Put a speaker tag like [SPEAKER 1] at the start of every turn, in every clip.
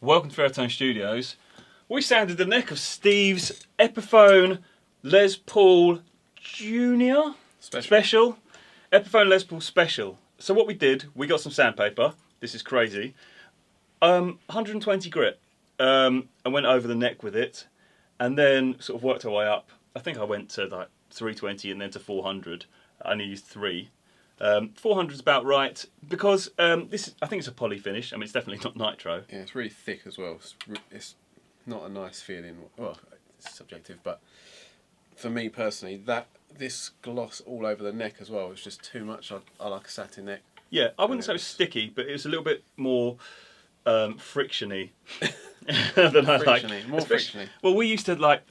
[SPEAKER 1] Welcome to Pherotone Studios. We sounded the neck of Steve's Epiphone Les Paul Junior Special. Epiphone Les Paul Special. So what we did, we got some sandpaper. This is crazy. 120 grit. And went over the neck with it, and then sort of worked our way up. I think I went to like 320 and then to 400. I only used 3. 400 is about right because this is, I think it's a poly finish. I mean, it's definitely not nitro.
[SPEAKER 2] Yeah, it's really thick as well. It's not a nice feeling. Well, it's subjective, but for me personally, this gloss all over the neck as well is just too much. I like a satin neck.
[SPEAKER 1] Yeah, I wouldn't say it was sticky, but it was a little bit more frictiony than I like.
[SPEAKER 2] More frictiony.
[SPEAKER 1] Well, we used to like.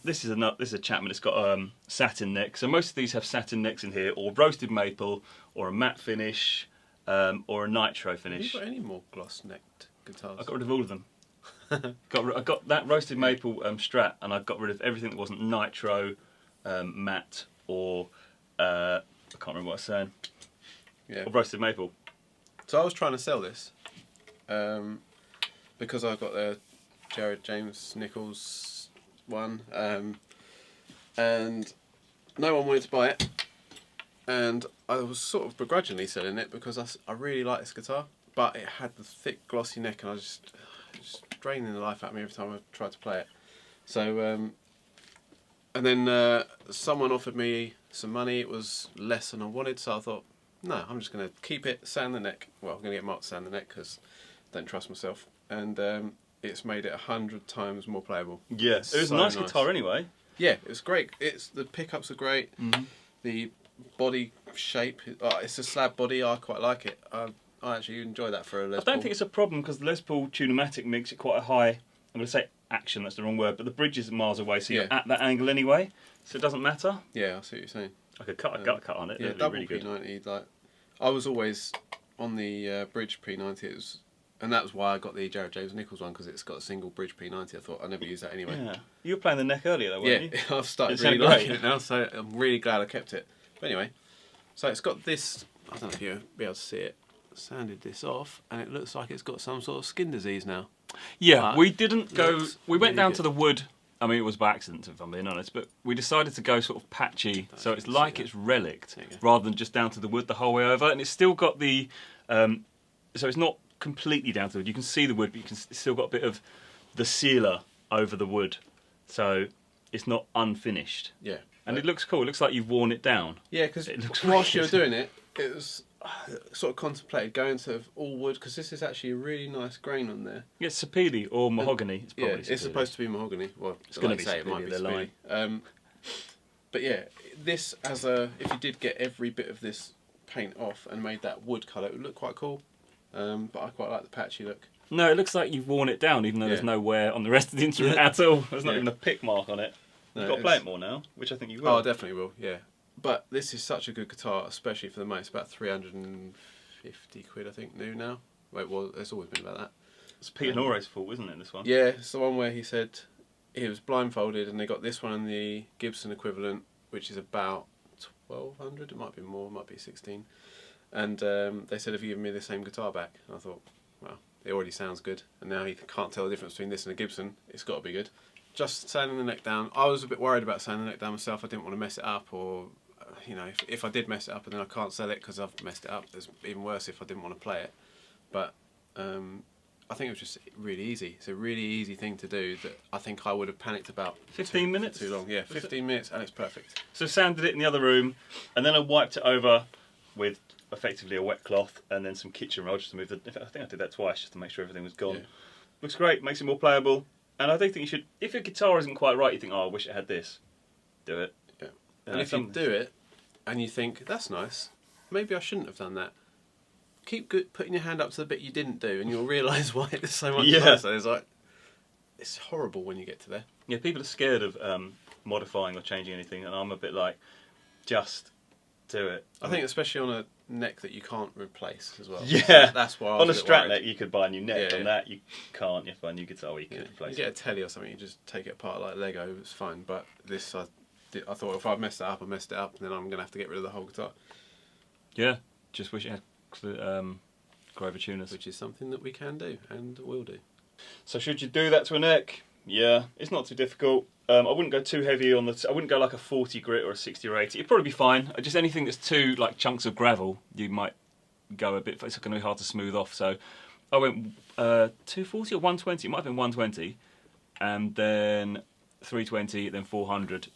[SPEAKER 1] This is a Chapman. It's got satin neck. So most of these have satin necks in here, or roasted maple, or a matte finish, or a nitro finish.
[SPEAKER 2] Have you got any more gloss-necked guitars?
[SPEAKER 1] I got rid of all of them. I got that roasted maple Strat, and I got rid of everything that wasn't nitro, matte, or I can't remember what I was saying.
[SPEAKER 2] Yeah.
[SPEAKER 1] Or roasted maple.
[SPEAKER 2] So I was trying to sell this because I got the Jared James Nichols one, and no one wanted to buy it, and I was sort of begrudgingly selling it because I really like this guitar, but it had the thick glossy neck and I was just draining the life out of me every time I tried to play it. So and then someone offered me some money. It was less than I wanted, so I thought, no, I'm just going to keep it, sand the neck. Well, I'm going to get Mark to sand the neck because I don't trust myself, and it's made it 100 times more playable.
[SPEAKER 1] Yeah, it was a nice guitar anyway.
[SPEAKER 2] Yeah, it was great. The pickups are great.
[SPEAKER 1] Mm-hmm.
[SPEAKER 2] The body shape, it's a slab body. I quite like it. I actually enjoy that for a Les Paul.
[SPEAKER 1] I don't think it's a problem because the Les Paul Tune-o-matic makes it quite a high. I'm going to say action. That's the wrong word, but the bridge is miles away, so you're at that angle anyway, so it doesn't matter.
[SPEAKER 2] Yeah, I see what you're saying.
[SPEAKER 1] I could cut a gut cut on it.
[SPEAKER 2] Yeah,
[SPEAKER 1] That'd
[SPEAKER 2] double
[SPEAKER 1] be really good.
[SPEAKER 2] P90. Like, I was always on the bridge P90. And that was why I got the Jared James Nichols one, because it's got a single bridge P90. I thought I'd never use that anyway.
[SPEAKER 1] Yeah, you were playing the neck earlier though, weren't you?
[SPEAKER 2] Yeah, I've started really liking it now, so I'm really glad I kept it. But anyway, so it's got this, I don't know if you'll be able to see it, sanded this off, and it looks like it's got some sort of skin disease now.
[SPEAKER 1] Yeah, we didn't go, we went
[SPEAKER 2] really
[SPEAKER 1] down
[SPEAKER 2] good.
[SPEAKER 1] to the wood. I mean, it was by accident, if I'm being honest, but we decided to go sort of patchy, so it's like it's relict, rather than just down to the wood the whole way over, and it's still got the, so it's not completely down to the wood. You can see the wood, but it's still got a bit of the sealer over the wood, so it's not unfinished.
[SPEAKER 2] Yeah.
[SPEAKER 1] And it looks cool. It looks like you've worn it down.
[SPEAKER 2] Yeah, because
[SPEAKER 1] whilst
[SPEAKER 2] whilst you were doing it, it was sort of contemplated going to all wood, because this is actually a really nice grain on there.
[SPEAKER 1] Yeah, it's sapele or mahogany. It's probably
[SPEAKER 2] it's supposed to be mahogany. Well,
[SPEAKER 1] it's going to be
[SPEAKER 2] it might be
[SPEAKER 1] sapele.
[SPEAKER 2] but yeah, this as a, if you did get every bit of this paint off and made that wood colour, it would look quite cool. But I quite like the patchy look.
[SPEAKER 1] No, it looks like you've worn it down, even though there's no wear on the rest of the instrument at all. There's not even a pick mark on it. You've got to play it more now, which I think you will.
[SPEAKER 2] Oh, I definitely will, yeah. But this is such a good guitar, especially for the money. It's about 350 quid, I think, new now. Wait, well, it's always been about that.
[SPEAKER 1] It's Peter Nore's fault, isn't it, this one?
[SPEAKER 2] Yeah, it's the one where he said he was blindfolded and they got this one and the Gibson equivalent, which is about 1,200. It might be more, it might be 16. And they said, have you given me the same guitar back? And I thought, well, it already sounds good. And now you can't tell the difference between this and a Gibson. It's got to be good. Just sanding the neck down. I was a bit worried about sanding the neck down myself. I didn't want to mess it up, or, you know, if I did mess it up and then I can't sell it because I've messed it up, it's even worse if I didn't want to play it. But I think it was just really easy. It's a really easy thing to do that I think I would have panicked about.
[SPEAKER 1] 15 minutes?
[SPEAKER 2] Too long, yeah. 15 minutes and it's perfect.
[SPEAKER 1] So sanded it in the other room, and then I wiped it over with effectively a wet cloth and then some kitchen roll just to move the. I think I did that twice just to make sure everything was gone.
[SPEAKER 2] Yeah.
[SPEAKER 1] Looks great, makes it more playable, and I do think you should. If your guitar isn't quite right, you think, oh, I wish it had this. Do it.
[SPEAKER 2] Yeah. And if you do it, and you think that's nice, maybe I shouldn't have done that. Keep putting your hand up to the bit you didn't do, and you'll realise why it's so much nicer. It's like, it's horrible when you get to there.
[SPEAKER 1] Yeah, people are scared of modifying or changing anything, and I'm a bit like, just do it.
[SPEAKER 2] I think especially on a neck that you can't replace as well.
[SPEAKER 1] Yeah,
[SPEAKER 2] that's why I
[SPEAKER 1] on
[SPEAKER 2] was
[SPEAKER 1] a
[SPEAKER 2] a bit
[SPEAKER 1] Strat
[SPEAKER 2] worried.
[SPEAKER 1] neck you could buy a new neck.
[SPEAKER 2] Yeah,
[SPEAKER 1] on that you can't. You have to buy a new guitar or you could
[SPEAKER 2] You
[SPEAKER 1] replace
[SPEAKER 2] get a
[SPEAKER 1] it.
[SPEAKER 2] telly or something, you just take it apart like Lego. It's fine. But this, I thought if I messed it up, I messed it up, and then I'm gonna have to get rid of the whole guitar.
[SPEAKER 1] Yeah, just wish it had Grover tuners.
[SPEAKER 2] Which is something that we can do and will do.
[SPEAKER 1] So should you do that to a neck? Yeah, it's not too difficult. I wouldn't go too heavy on the. I wouldn't go like a 40 grit or a 60 or 80. It'd probably be fine. Just anything that's too like chunks of gravel, you might go a bit. It's going to be hard to smooth off. So I went 240 or 120. It might have been 120, and then 320, then 400.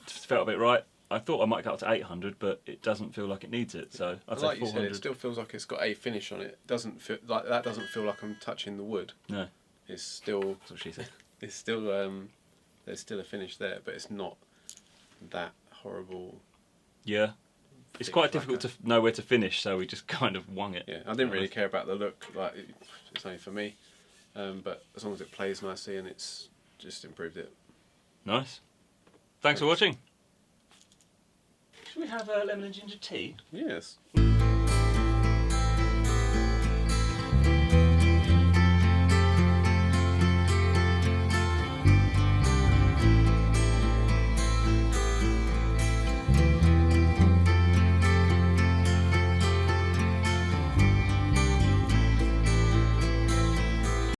[SPEAKER 1] Just felt a bit right. I thought I might go up to 800, but it doesn't feel like it needs it. So I'd say
[SPEAKER 2] like
[SPEAKER 1] 400.
[SPEAKER 2] you said, it still feels like it's got a finish on it. Doesn't feel like that. Doesn't feel like I'm touching the wood.
[SPEAKER 1] No,
[SPEAKER 2] It's still.
[SPEAKER 1] that's what she said.
[SPEAKER 2] It's still. There's still a finish there, but it's not that horrible.
[SPEAKER 1] Yeah, it's quite difficult to know where to finish, so we just kind of wung it.
[SPEAKER 2] Yeah, I didn't really care about the look. Like it's only for me, but as long as it plays nicely and it's just improved it.
[SPEAKER 1] Nice. Thanks for watching. Should we have lemon and ginger tea?
[SPEAKER 2] Yes.